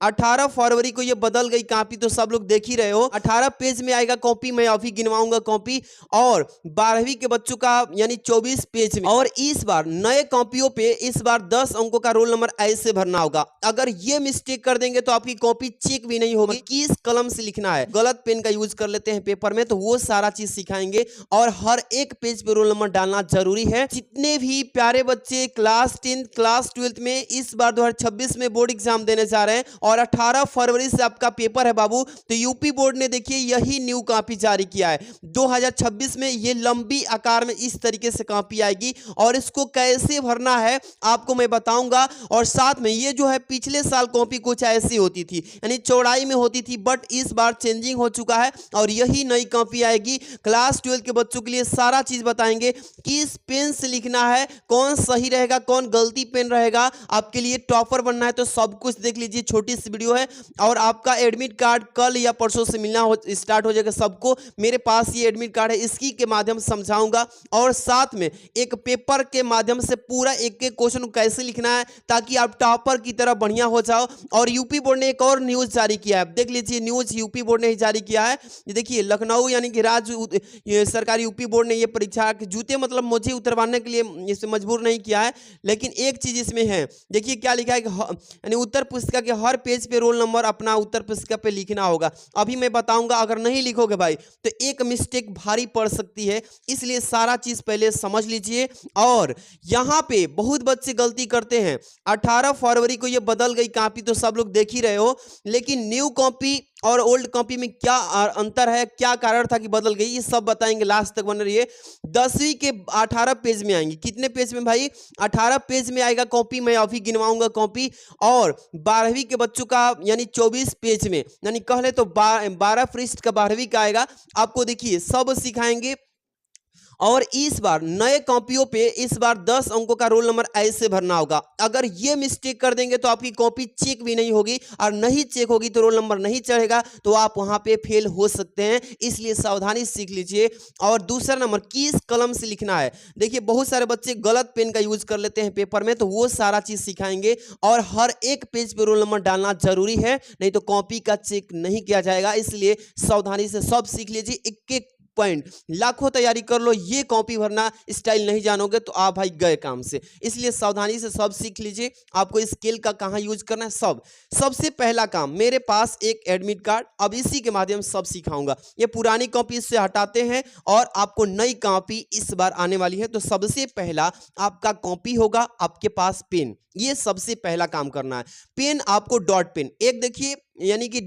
18 फरवरी को ये बदल गई कॉपी, तो सब लोग देख ही रहे हो। 18 पेज में आएगा कॉपी, मैं अभी गिनवाऊंगा कॉपी, और 12वीं के बच्चों का यानी 24 पेज में। और इस बार नए कॉपियों पे इस बार 10 अंकों का रोल नंबर ऐसे भरना होगा। अगर ये मिस्टेक कर देंगे तो आपकी कॉपी चेक भी नहीं होगी। किस कलम से लिखना है, गलत पेन का यूज कर लेते हैं पेपर में, तो वो सारा चीज सिखाएंगे। और हर एक पेज पे रोल नंबर डालना जरूरी है। जितने भी प्यारे बच्चे क्लास 10 क्लास 12 में इस बार 2026 में बोर्ड एग्जाम देने जा रहे हैं और 18 फरवरी से आपका पेपर है बाबू, तो यूपी बोर्ड ने देखिए यही न्यू कॉपी जारी किया है। 2026 में ये लंबी आकार में इस तरीके से कॉपी आएगी और इसको कैसे भरना है आपको मैं बताऊंगा। और साथ में ये जो है पिछले साल कॉपी कुछ ऐसी होती थी, यानी चौड़ाई में होती थी, बट इस बार चेंजिंग हो चुका है और यही नई कॉपी आएगी। क्लास 12 के बच्चों के लिए सारा चीज बताएंगे, किस पेन से लिखना है, कौन सही रहेगा, कौन गलती पेन रहेगा। आपके लिए टॉपर बनना है तो सब कुछ देख लीजिए, छोटी सी वीडियो है। और आपका एडमिट कार्ड कल या परसों से मिलना स्टार्ट हो जाएगा सबको। मेरे पास ये एडमिट कार्ड है, इसकी के माध्यम से समझाऊंगा और साथ में एक पेपर के माध्यम से पूरा एक एक क्वेश्चन कैसे लिखना है ताकि आप टॉपर की तरह बढ़िया हो जाओ। और यूपी बोर्ड ने एक और न्यूज जारी किया है, देख लीजिए न्यूज यूपी बोर्ड ने ही जारी किया है। ये देखिए लखनऊ यानी कि राज्य सरकारी यूपी बोर्ड ने ये परीक्षा के जूते मतलब मुझे उतरवाने के लिए इसे मजबूर नहीं किया है, लेकिन एक चीज इसमें है, देखिए क्या लिखा है कि यानी उत्तर पुस्तिका के हर पेज पे रोल नंबर अपना उत्तर पुस्तिका पे लिखना होगा। अभी मैं बताऊंगा, अगर नहीं लिखोगे भाई तो एक मिस्टेक भारी पड़ सकती है, इसलिए सारा चीज पहले समझ लीजिए। और यहां पे बहुत बच्चे गलती करते हैं। 18 फरवरी को ये बदल गई कॉपी, तो सब लोग देख ही रहे हो, लेकिन न्यू कॉपी और ओल्ड कॉपी में क्या अंतर है, क्या कारण था कि बदल गई, ये सब बताएंगे, लास्ट तक बने रहिए। 10वीं के 18 पेज में आएंगे, कितने पेज में भाई, 18 पेज में आएगा कॉपी, मैं अभी गिनवाऊंगा कॉपी। और 12वीं के बच्चों का यानी 24 पेज में, यानी कह ले तो 12 पृष्ठ का 12वीं का आएगा। आपको देखिए सब सिखाएंगे। और इस बार नए कॉपियों पे इस बार 10 अंकों का रोल नंबर ऐसे भरना होगा। अगर ये मिस्टेक कर देंगे तो आपकी कॉपी चेक भी नहीं होगी, और नहीं चेक होगी तो रोल नंबर नहीं चढ़ेगा, तो आप वहां पे फेल हो सकते हैं, इसलिए सावधानी सीख लीजिए। और दूसरा नंबर, किस कलम से लिखना है, देखिए बहुत सारे बच्चे गलत पेन का यूज कर लेते हैं पेपर में, तो वो सारा चीज सिखाएंगे। और हर एक पेज पे रोल नंबर डालना जरूरी है, नहीं तो कॉपी का चेक नहीं किया जाएगा, इसलिए सावधानी से सब सीख लीजिए। एक एक पॉइंट, लाखों तैयारी कर लो, ये कॉपी भरना स्टाइल नहीं जानोगे तो आप भाई गए काम से, इसलिए सावधानी से सब सीख लीजिए। आपको स्केल का कहाँ यूज करना है सब। सबसे पहला काम, मेरे पास एक एडमिट कार्ड, अब इसी के माध्यम से सब सिखाऊंगा। ये पुरानी कॉपी इससे हटाते हैं और आपको नई कॉपी इस बार आने वाली है। तो सबसे पहला आपका कॉपी होगा, आपके पास पेन, ये सबसे पहला काम करना है। पेन आपको डॉट पेन, एक देखिए यानी कि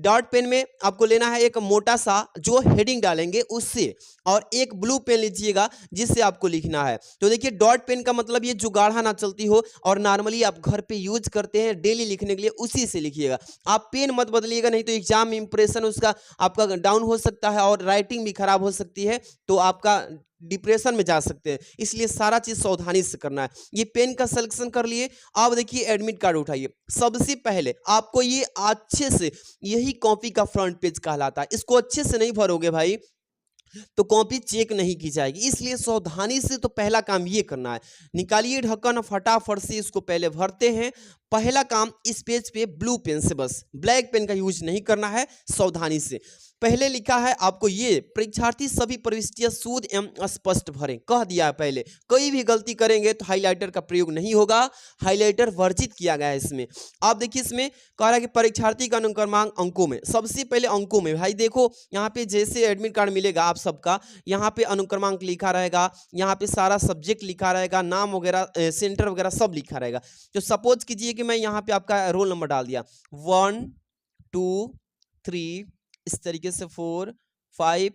डॉट पेन में आपको लेना है एक मोटा सा जो हेडिंग डालेंगे उससे, और एक ब्लू पेन लीजिएगा जिससे आपको लिखना है। तो देखिए डॉट पेन का मतलब ये जो गाढ़ा ना चलती हो और नॉर्मली आप घर पे यूज करते हैं डेली लिखने के लिए, उसी से लिखिएगा। आप पेन मत बदलिएगा, नहीं तो एग्जाम इंप्रेशन उसका आपका डाउन हो सकता है और राइटिंग भी खराब हो सकती है, तो आपका डिप्रेशन में जा सकते हैं, इसलिए सारा चीज सावधानी से करना है। ये पेन का सिलेक्शन कर लिए। अब देखिए एडमिट कार्ड उठाइए। सबसे पहले आपको ये अच्छे से, यही कॉपी का फ्रंट पेज कहलाता है, इसको अच्छे से नहीं भरोगे भाई तो कॉपी चेक नहीं की जाएगी, इसलिए सावधानी से तो पहला काम ये करना है। निकालिए ढक्कन, फटाफट से इसको पहले भरते हैं। पहला काम, इस पेज पे ब्लू पेन से, बस ब्लैक पेन का यूज नहीं करना है, सावधानी से। पहले लिखा है आपको ये, परीक्षार्थी सभी प्रविष्टियां शुद्ध एवं स्पष्ट भरें, कह दिया है पहले। कोई भी गलती करेंगे तो हाइलाइटर का प्रयोग नहीं होगा, हाइलाइटर वर्जित किया गया है इसमें। आप देखिए इसमें कह रहा है कि परीक्षार्थी का अनुक्रमांक अंकों में, सबसे पहले अंकों में भाई देखो, यहाँ पे जैसे एडमिट कार्ड मिलेगा आप सबका, यहाँ पे अनुक्रमांक लिखा रहेगा, यहाँ पे सारा सब्जेक्ट लिखा रहेगा, नाम वगैरह सेंटर वगैरह सब लिखा रहेगा। तो सपोज कीजिए कि मैं यहाँ पे आपका रोल नंबर डाल दिया 1 2 3, इस तरीके से 4 5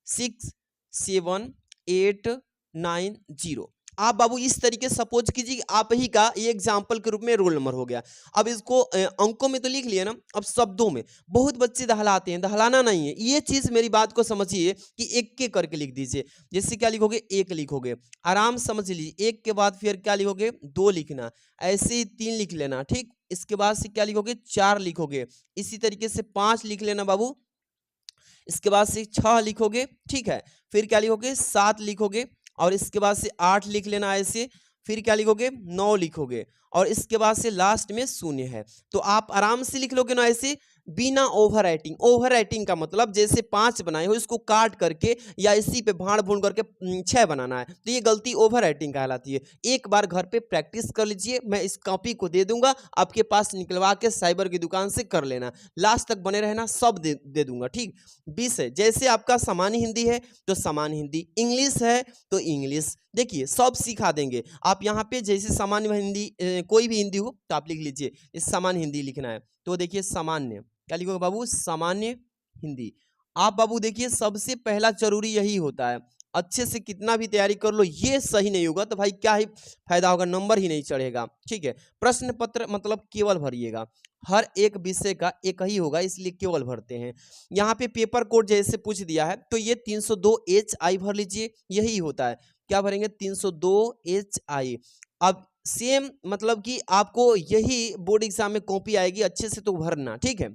6 7 8 9 0। आप बाबू इस तरीके से सपोज कीजिए कि आप ही का ये एग्जाम्पल के रूप में रोल नंबर हो गया। अब इसको अंकों में तो लिख लिया ना, अब शब्दों में बहुत बच्चे दहलाते हैं, दहलाना नहीं है, ये चीज मेरी बात को समझिए कि एक के करके लिख दीजिए। जैसे क्या लिखोगे, एक लिखोगे, आराम समझ लीजिए, एक के बाद फिर क्या लिखोगे, 2 लिखना, ऐसे ही 3 लिख लेना, ठीक। इसके बाद से क्या लिखोगे, 4 लिखोगे, इसी तरीके से 5 लिख लेना बाबू, इसके बाद से 6 लिखोगे, ठीक है, फिर क्या लिखोगे, 7 लिखोगे, और इसके बाद से 8 लिख लेना ऐसे, फिर क्या लिखोगे, 9 लिखोगे, और इसके बाद से लास्ट में शून्य है। तो आप आराम से लिख लोगे ना ऐसे, बिना ओवर राइटिंग। ओवर राइटिंग का मतलब जैसे 5 बनाए हो इसको काट करके या इसी पे भाड़ भून करके 6 बनाना है, तो ये गलती ओवर राइटिंग कहलाती है। एक बार घर पे प्रैक्टिस कर लीजिए, मैं इस कॉपी को दे दूंगा, आपके पास निकलवा के साइबर की दुकान से कर लेना, लास्ट तक बने रहना, सब दे दूंगा। ठीक, 20 है, जैसे आपका सामान्य हिंदी है तो सामान्य हिंदी, इंग्लिश है तो इंग्लिश, देखिए सब सिखा देंगे। आप यहाँ पे जैसे सामान्य हिंदी कोई भी हिंदी हो तो आप लिख लीजिए, इस सामान्य हिंदी लिखना है, तो देखिए सामान्य, क्या लिखोगे बाबू, सामान्य हिंदी। आप बाबू देखिए सबसे पहला जरूरी यही होता है, अच्छे से कितना भी तैयारी कर लो, ये सही नहीं होगा तो भाई क्या ही फायदा होगा, नंबर ही नहीं चढ़ेगा। ठीक है, प्रश्न पत्र मतलब केवल भरिएगा, हर एक विषय का एक ही होगा इसलिए केवल भरते हैं। यहाँ पे पेपर कोड जैसे पूछ दिया है तो ये 302 HI भर लीजिए, यही होता है, क्या भरेंगे, 302 HI। अब सेम मतलब कि आपको यही बोर्ड एग्जाम में कॉपी आएगी, अच्छे से तो भरना। ठीक है,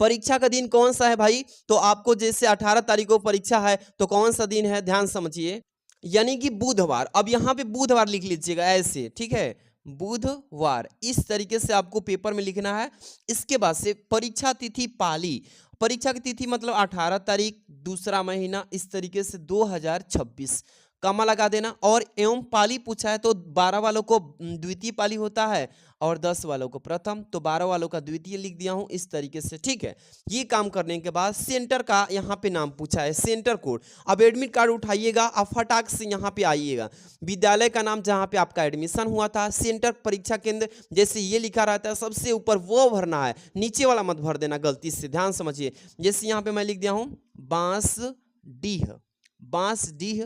परीक्षा का दिन कौन सा है भाई, तो आपको जैसे 18 तारीख को परीक्षा है तो कौन सा दिन है, ध्यान समझिए, यानी कि बुधवार। अब यहाँ पे बुधवार लिख लीजिएगा ऐसे, ठीक है, बुधवार, इस तरीके से आपको पेपर में लिखना है। इसके बाद से परीक्षा तिथि पाली, परीक्षा की तिथि मतलब 18 तारीख दूसरा महीना, इस तरीके से 2026 कमा लगा देना। और एवं पाली पूछा है तो 12 वालों को द्वितीय पाली होता है और 10 वालों को प्रथम, तो 12 वालों का द्वितीय लिख दिया हूं इस तरीके से। ठीक है, ये काम करने के बाद सेंटर का यहाँ पे नाम पूछा है, सेंटर कोड। अब एडमिट कार्ड उठाइएगा, अब फटाक से यहाँ पे आइएगा, विद्यालय का नाम जहाँ पे आपका एडमिशन हुआ था, सेंटर परीक्षा केंद्र जैसे ये लिखा रहता है सबसे ऊपर वो भरना है, नीचे वाला मत भर देना गलती से, ध्यान समझिए। जैसे यहाँ पे मैं लिख दिया हूँ बांसडीह, बांसडीह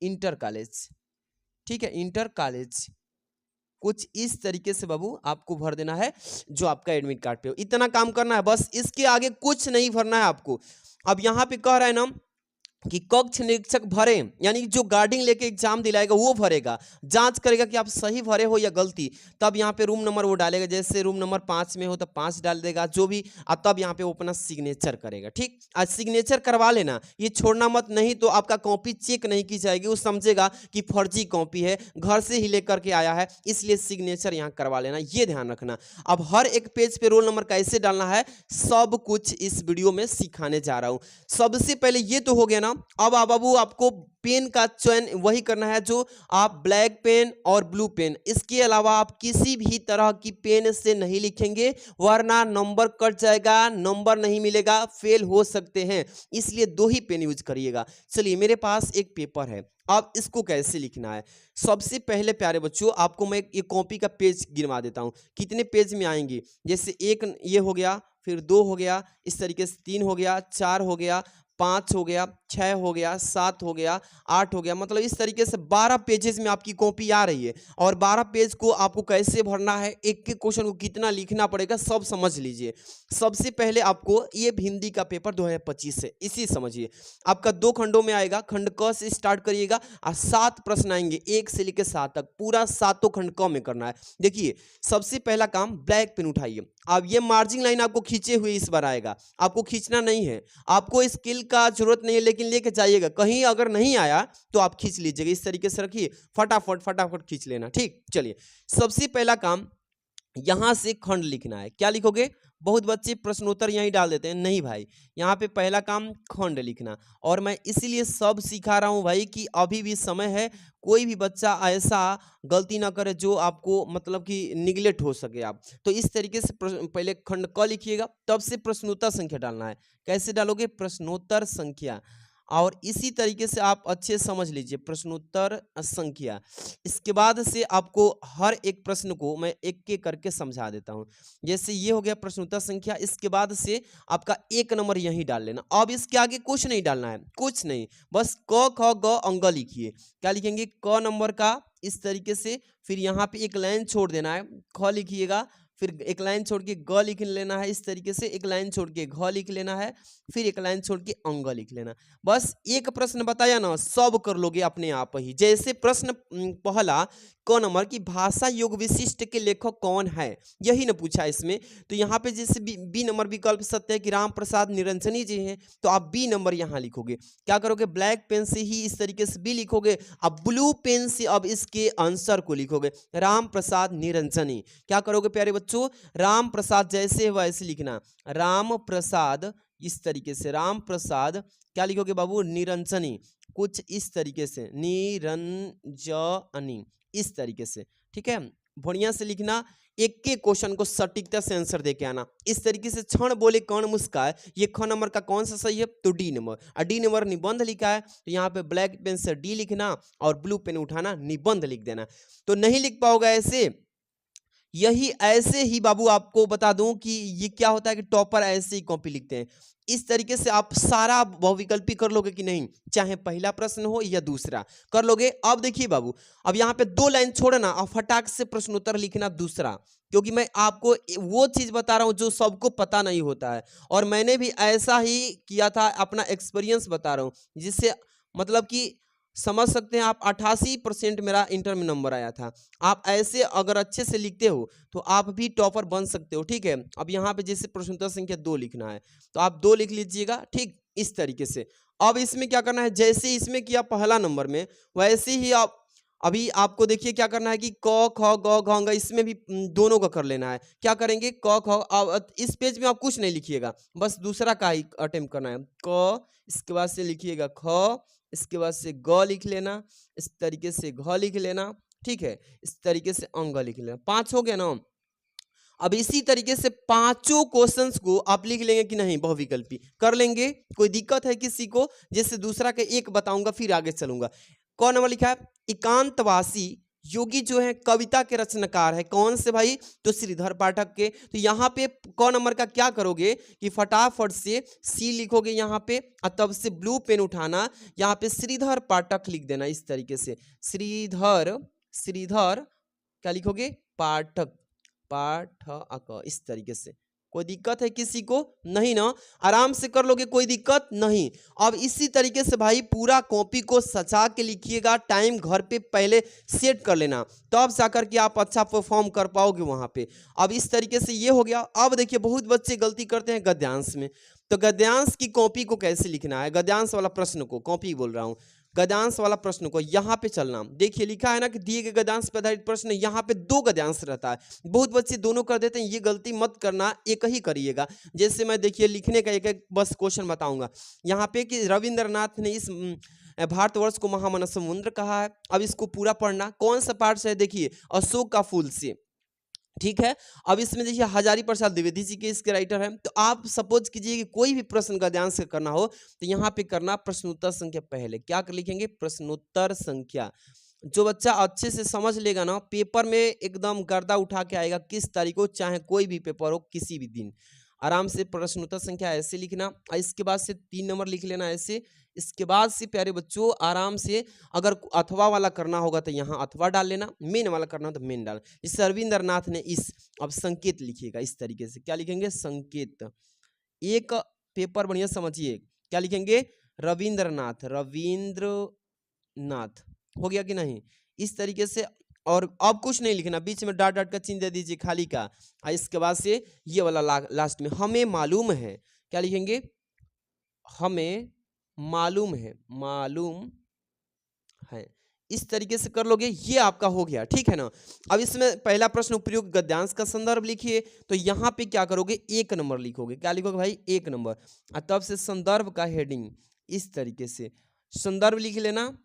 इंटर कॉलेज, ठीक है, इंटर कॉलेज, कुछ इस तरीके से बाबू आपको भर देना है जो आपका एडमिट कार्ड पे हो। इतना काम करना है बस, इसके आगे कुछ नहीं भरना है आपको। अब यहाँ पे कह रहा है ना कि कक्ष निरीक्षक भरे, यानी जो गार्डिंग लेके एग्जाम दिलाएगा वो भरेगा, जांच करेगा कि आप सही भरे हो या गलती, तब यहाँ पे रूम नंबर वो डालेगा, जैसे रूम नंबर 5 में हो तो 5 डाल देगा जो भी, और तब यहाँ पे वो अपना सिग्नेचर करेगा। ठीक, आज सिग्नेचर करवा लेना, ये छोड़ना मत, नहीं तो आपका कॉपी चेक नहीं की जाएगी, वो समझेगा कि फर्जी कॉपी है, घर से ही लेकर के आया है, इसलिए सिग्नेचर यहाँ करवा लेना, ये ध्यान रखना। अब हर एक पेज पे रोल नंबर कैसे डालना है सब कुछ इस वीडियो में सिखाने जा रहा हूँ। सबसे पहले ये तो हो गया ना, अब बाबू आपको पेन का चयन वही करना है जो आप ब्लैक पेन और ब्लू पेन, इसके अलावा आप किसी भी तरह की पेन से नहीं लिखेंगे वरना नंबर कट जाएगा, नंबर नहीं मिलेगा, फेल हो सकते हैं, इसलिए 2 ही पेन यूज करिएगा। चलिए मेरे पास एक पेपर है, अब इसको कैसे लिखना है। सबसे पहले प्यारे बच्चों आपको मैं ये कॉपी का पेज गिनवा देता हूँ, कितने पेज में आएंगे, जैसे 1 ये हो गया, फिर 2 हो गया, इस तरीके से 3 हो गया, 4 हो गया, 5 हो गया, 6 हो गया, 7 हो गया, 8 हो गया, मतलब इस तरीके से 12 पेजेस में आपकी कॉपी आ रही है। और 12 पेज को आपको कैसे भरना है, एक एक क्वेश्चन को कितना लिखना पड़ेगा सब समझ लीजिए। सबसे पहले आपको ये हिंदी का पेपर 2025 है, इसी समझिए, आपका 2 खंडों में आएगा, खंड क से स्टार्ट करिएगा और 7 प्रश्न आएंगे 1 से लेकर 7 तक, पूरा 7 खंड क में करना है। देखिए सबसे पहला काम ब्लैक पेन उठाइए, अब ये मार्जिन लाइन आपको खींचे हुए इस बार आएगा, आपको खींचना नहीं है, आपको स्किल का जरूरत नहीं है लेकिन लेके जाइएगा, कहीं अगर नहीं आया तो आप खींच लीजिएगा, इस तरीके से रखिए, फटाफट फटाफट खींच लेना। ठीक, चलिए सबसे पहला काम यहां से खंड लिखना है, क्या लिखोगे, बहुत बच्चे प्रश्नोत्तर यहीं डाल देते हैं, नहीं भाई यहाँ पे पहला काम खंड लिखना। और मैं इसीलिए सब सिखा रहा हूँ भाई कि अभी भी समय है, कोई भी बच्चा ऐसा गलती ना करे जो आपको मतलब कि निगलेक्ट हो सके आप, तो इस तरीके से पहले खंड क लिखिएगा, तब से प्रश्नोत्तर संख्या डालना है। कैसे डालोगे, प्रश्नोत्तर संख्या, और इसी तरीके से आप अच्छे समझ लीजिए प्रश्नोत्तर संख्या। इसके बाद से आपको हर एक प्रश्न को मैं एक एक करके समझा देता हूं। जैसे ये हो गया प्रश्नोत्तर संख्या, इसके बाद से आपका 1 नंबर यहीं डाल लेना, अब इसके आगे कुछ नहीं डालना है, कुछ नहीं, बस क ख ग अंग लिखिए। क्या लिखेंगे, क नंबर का इस तरीके से, फिर यहाँ पे एक लाइन छोड़ देना है, ख लिखिएगा, फिर एक लाइन छोड़ के ग लिख लेना है इस तरीके से, एक लाइन छोड़ के घ लिख लेना है, फिर एक लाइन छोड़ के अंग लिख लेना। बस एक प्रश्न बताया ना, सब कर लोगे अपने आप ही। जैसे प्रश्न पहला क नंबर की भाषा योग विशिष्ट के लेखक कौन है, यही ना पूछा इसमें। तो यहाँ पे जैसे बी नंबर विकल्प सत्य है कि राम प्रसाद निरंजनी जी हैं, तो आप बी नंबर यहाँ लिखोगे। क्या करोगे, ब्लैक पेन से ही इस तरीके से बी लिखोगे, अब ब्लू पेन से अब इसके आंसर को लिखोगे, राम प्रसाद निरंजनी। क्या करोगे प्यारे बच्चों, राम प्रसाद जैसे है वैसे लिखना, राम प्रसाद इस तरीके से, राम प्रसाद क्या लिखोगे बाबू, निरंजनी, कुछ इस तरीके से, निरंजनी इस तरीके से, ठीक है। बढ़िया से लिखना, एक के क्वेश्चन को सटीकता से आंसर देके आना। इस तरीके से क्षण बोले कौन मुस्काए, ये ख नंबर का कौन सा सही है, तो डी नंबर। और डी नंबर निबंध लिखा है, तो यहाँ पे ब्लैक पेन से डी लिखना और ब्लू पेन उठाना, निबंध लिख देना। तो नहीं लिख पाओगे ऐसे, यही ऐसे ही बाबू आपको बता दूं कि ये क्या होता है कि टॉपर ऐसे ही कॉपी लिखते हैं। इस तरीके से आप सारा बहुविकल्पी कर लोगे कि नहीं, चाहे पहला प्रश्न हो या दूसरा कर लोगे। अब देखिए बाबू, अब यहाँ पे 2 लाइन छोड़ना और फटाक से प्रश्नोत्तर लिखना दूसरा, क्योंकि मैं आपको वो चीज बता रहा हूं जो सबको पता नहीं होता है, और मैंने भी ऐसा ही किया था, अपना एक्सपीरियंस बता रहा हूं, जिससे मतलब कि समझ सकते हैं आप। 88% मेरा इंटर में नंबर आया था। आप ऐसे अगर अच्छे से लिखते हो तो आप भी टॉपर बन सकते हो, ठीक है। अब यहाँ पे जैसे प्रश्नोत्तर संख्या 2 लिखना है, तो आप 2 लिख लीजिएगा, ठीक इस तरीके से। अब इसमें क्या करना है, जैसे इसमें किया पहला नंबर में, वैसे ही आप अभी आपको देखिए क्या करना है कि क ख ग घ ङ, इसमें भी दोनों का कर लेना है। क्या करेंगे, क ख, अब इस पेज में आप कुछ नहीं लिखिएगा, बस दूसरा का ही अटेम्प्ट करना है। क, इसके बाद से लिखिएगा ख, इसके बाद से ग लिख लेना, इस तरीके से घ लिख लेना, ठीक है, इस तरीके से अंग लिख लेना। 5 हो गया ना। अब इसी तरीके से पांचों क्वेश्चंस को आप लिख लेंगे कि नहीं, बहुविकल्पी कर लेंगे। कोई दिक्कत है किसी को, जैसे दूसरा का एक बताऊंगा फिर आगे चलूंगा। कौन नंबर लिखा है, एकांतवासी योगी जो है कविता के रचनाकार है, कौन से भाई, तो श्रीधर पाठक के। तो यहाँ पे कौन नंबर का क्या करोगे कि फटाफट से सी लिखोगे यहाँ पे, और तब से ब्लू पेन उठाना, यहाँ पे श्रीधर पाठक लिख देना इस तरीके से, श्रीधर, श्रीधर क्या लिखोगे, पाठक, पाठ इस तरीके से। कोई दिक्कत है किसी को, नहीं ना, आराम से कर लोगे, कोई दिक्कत नहीं। अब इसी तरीके से भाई पूरा कॉपी को सजा के लिखिएगा, टाइम घर पे पहले सेट कर लेना, तब जाकर के आप अच्छा परफॉर्म कर पाओगे वहां पे। अब इस तरीके से ये हो गया। अब देखिए बहुत बच्चे गलती करते हैं गद्यांश में, तो गद्यांश की कॉपी को कैसे लिखना है, गद्यांश वाला प्रश्न को, कॉपी बोल रहा हूँ, गद्यांश वाला प्रश्न को यहाँ पे चलना। देखिए लिखा है ना कि दिए गए गद्यांश पर आधारित प्रश्न, यहाँ पे 2 गद्यांश रहता है, बहुत बच्चे दोनों कर देते हैं, ये गलती मत करना, एक ही करिएगा। जैसे मैं देखिए लिखने का एक एक बस क्वेश्चन बताऊंगा यहाँ पे कि रविंद्रनाथ ने इस भारतवर्ष को महामना समुद्र कहा है। अब इसको पूरा पढ़ना, कौन सा पार्ट से है, देखिए अशोक का फूल से, ठीक है। अब इसमें देखिए हजारी प्रसाद द्विवेदी जी के इसके राइटर हैं। तो आप सपोज कीजिए कि कोई भी प्रश्न का ध्यान से करना हो तो यहाँ पे करना प्रश्नोत्तर संख्या, पहले क्या कर लिखेंगे, प्रश्नोत्तर संख्या। जो बच्चा अच्छे से समझ लेगा ना, पेपर में एकदम गर्दा उठा के आएगा, किस तारीख को, चाहे कोई भी पेपर हो, किसी भी दिन आराम से प्रश्नोत्तर संख्या ऐसे लिखना, और इसके बाद से 3 नंबर लिख लेना ऐसे। इसके बाद से प्यारे बच्चों आराम से अगर अथवा वाला करना होगा तो यहाँ अथवा डाल लेना, मेन वाला करना हो तो मेन डाल। इस रविंद्रनाथ ने इस, अब संकेत लिखिएगा इस तरीके से, क्या लिखेंगे, संकेत। एक पेपर बढ़िया समझिए, क्या लिखेंगे, रविंद्रनाथ, रविंद्रनाथ, हो गया कि नहीं, इस तरीके से। और अब कुछ नहीं लिखना, बीच में डॉट डॉट का चिन्ह दे दीजिए खाली का, और इसके बाद से ये वाला लास्ट में, हमें मालूम है, क्या लिखेंगे, हमें मालूम है, मालूम है, इस तरीके से कर लोगे, ये आपका हो गया, ठीक है ना। अब इसमें पहला प्रश्न उपयुक्त गद्यांश का संदर्भ लिखिए, तो यहाँ पे क्या करोगे, 1 नंबर लिखोगे, क्या लिखोगे भाई, 1 नंबर, और तब से संदर्भ का हेडिंग इस तरीके से, संदर्भ लिख लेना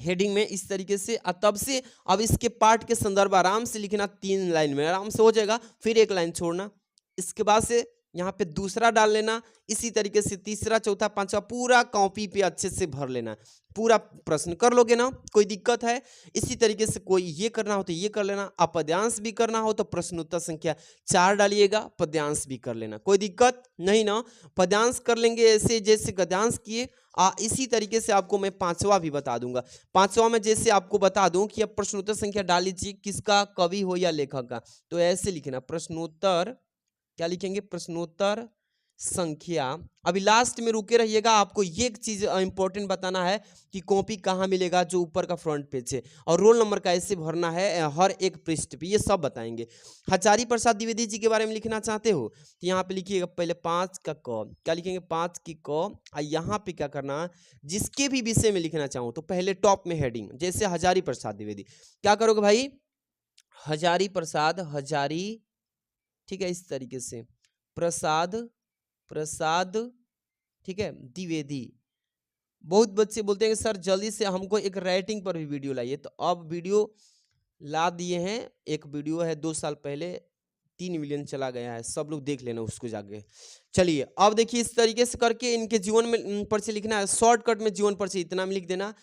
हेडिंग में इस तरीके से, और तब से अब इसके पार्ट के संदर्भ आराम से लिखना, 3 लाइन में आराम से हो जाएगा, फिर 1 लाइन छोड़ना। इसके बाद से यहाँ पे दूसरा डाल लेना, इसी तरीके से तीसरा, चौथा, पांचवा पूरा कॉपी पे अच्छे से भर लेना। पूरा प्रश्न कर लोगे ना, कोई दिक्कत है? इसी तरीके से कोई ये करना हो तो ये कर लेना, अपद्यांश भी करना हो तो प्रश्नोत्तर संख्या 4 डालिएगा, पद्यांश भी कर लेना, कोई दिक्कत नहीं ना। पद्यांश कर लेंगे ऐसे जैसे गद्यांश किए। इसी तरीके से आपको मैं पांचवा भी बता दूंगा। पांचवा में जैसे आपको बता दूं कि अब प्रश्नोत्तर संख्या डाल लीजिए, किसका, कवि हो या लेखक का, तो ऐसे लिखना प्रश्नोत्तर, क्या लिखेंगे, प्रश्नोत्तर संख्या। अभी लास्ट में रुके रहिएगा, आपको ये एक चीज इंपॉर्टेंट बताना है कि कॉपी कहाँ मिलेगा, जो ऊपर का फ्रंट पेज है, और रोल नंबर कैसे भरना है हर एक पृष्ठ पे, ये सब बताएंगे। हजारी प्रसाद द्विवेदी जी के बारे में लिखना चाहते हो तो यहाँ पे लिखिएगा पहले 5 का क, क्या लिखेंगे, 5 की क, और यहाँ पे क्या करना, जिसके भी विषय में लिखना चाहूँ तो पहले टॉप में हेडिंग, जैसे हजारी प्रसाद द्विवेदी, क्या करोगे भाई, हजारी प्रसाद, हजारी, ठीक है, इस तरीके से प्रसाद, प्रसाद, ठीक है, द्विवेदी। बहुत बच्चे बोलते हैं कि सर जल्दी से हमको एक राइटिंग पर भी वीडियो लाइए, तो अब वीडियो ला दिए हैं। एक वीडियो है 2 साल पहले, 3 मिलियन चला गया है, सब लोग देख लेना उसको जाके। चलिए अब देखिए, इस तरीके से करके इनके जीवन में परिचय लिखना है, शॉर्टकट में जीवन परिचय इतना में लिख देना,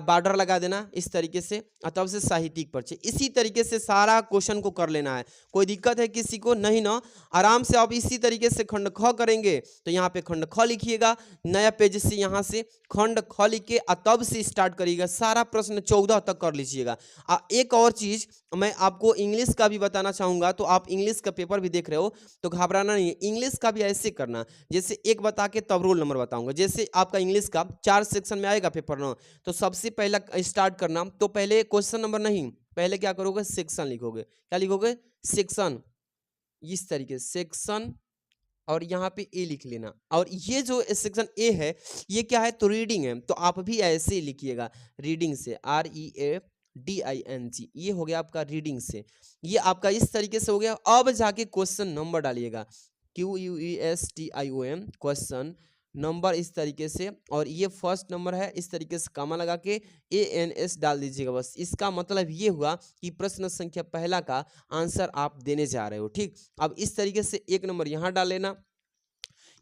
बॉर्डर लगा देना इस तरीके से, और तब से साहित्यिक परिचय। इसी तरीके से सारा क्वेश्चन को कर लेना है, कोई दिक्कत है किसी को नहीं ना, आराम से। अब इसी तरीके से खंड ख करेंगे तो यहाँ पे खंड ख लिखिएगा, नया पेज से यहाँ से खंड ख लिख के तब से स्टार्ट करिएगा, सारा प्रश्न 14 तक कर लीजिएगा। एक और चीज मैं आपको इंग्लिश का भी बताना चाहूंगा, तो आप इंग्लिश का पेपर भी देख रहे हो तो घबराना नहीं है, इंग्लिश का भी ऐसे करना, जैसे एक बता के तब रोल नंबर बताऊंगा। जैसे आपका इंग्लिश का 4 सेक्शन में आएगा पेपर ना, तो सबसे पहला स्टार्ट करना, तो पहले क्वेश्चन नंबर नहीं, पहले क्या करोगे, सेक्शन लिखोगे, क्या लिखोगे, सेक्शन, इस तरीके से सेक्शन, और यहाँ पे ए लिख लेना। और ये जो सेक्शन ए है ये क्या है, तो रीडिंग है, तो आप भी ऐसे ही लिखिएगा, रीडिंग से, READING, ये हो गया आपका रीडिंग से, ये आपका इस तरीके से हो गया। अब जाके क्वेश्चन नंबर डालिएगा, QUESTION, क्वेश्चन नंबर इस तरीके से, और ये फर्स्ट नंबर है, इस तरीके से कामा लगा के ANS डाल दीजिएगा। बस इसका मतलब ये हुआ कि प्रश्न संख्या पहला का आंसर आप देने जा रहे हो। ठीक, अब इस तरीके से 1 नंबर यहाँ डाल लेना,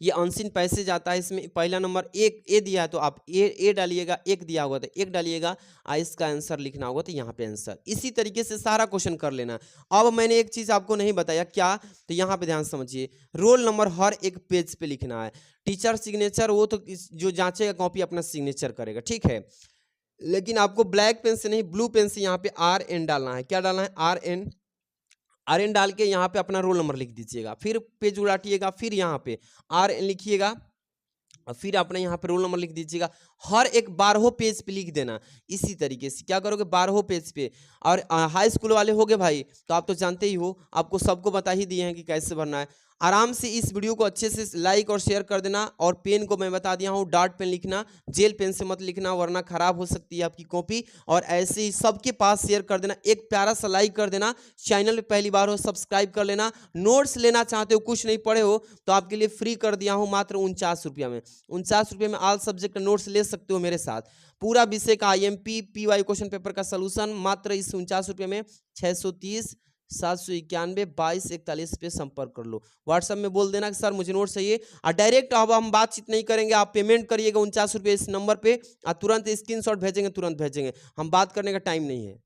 ये अनसीन पैसे जाता है, इसमें पहला नंबर एक ए दिया है तो आप ए डालिएगा, 1 दिया होगा तो 1 डालिएगा, इसका आंसर लिखना होगा तो यहाँ पे आंसर। इसी तरीके से सारा क्वेश्चन कर लेना। अब मैंने एक चीज आपको नहीं बताया, क्या, तो यहाँ पे ध्यान समझिए, रोल नंबर हर एक पेज पे लिखना है। टीचर सिग्नेचर वो तो जो जांचेगा कॉपी अपना सिग्नेचर करेगा, ठीक है, लेकिन आपको ब्लैक पेन से नहीं ब्लू पेन से यहाँ पे RN डालना है। क्या डालना है, RN डाल के यहाँ पे अपना रोल नंबर लिख दीजिएगा, फिर पेज उलटिएगा, फिर यहाँ पे RN लिखिएगा, और फिर अपने यहाँ पे रोल नंबर लिख दीजिएगा। हर एक 12 पेज पे लिख देना। इसी तरीके से क्या करोगे, 12 पेज पे। और हाई स्कूल वाले होगे भाई तो आप तो जानते ही हो, आपको सबको बता ही दिए हैं कि कैसे भरना है। आराम से इस वीडियो को अच्छे से लाइक और शेयर कर देना। और पेन को मैं बता दिया हूँ, डॉट पेन लिखना, जेल पेन से मत लिखना वरना खराब हो सकती है आपकी कॉपी। और ऐसे ही सबके पास शेयर कर देना, एक प्यारा सा लाइक कर देना। चैनल पे पहली बार हो सब्सक्राइब कर लेना। नोट्स लेना चाहते हो, कुछ नहीं पढ़े हो तो आपके लिए फ्री कर दिया हूँ मात्र 49 रुपया में। 49 रुपये में ऑल सब्जेक्ट नोट्स ले सकते हो मेरे साथ। पूरा विषय का IMP PY क्वेश्चन पेपर का सलूशन मात्र इस 49 रुपये में। 630 791 22 41 पे संपर्क कर लो। व्हाट्सएप में बोल देना कि सर मुझे नोट चाहिए। और डायरेक्ट अब हम बातचीत नहीं करेंगे, आप पेमेंट करिएगा 49 रुपये इस नंबर पे, और तुरंत स्क्रीनशॉट भेजेंगे, तुरंत भेजेंगे। हम बात करने का टाइम नहीं है।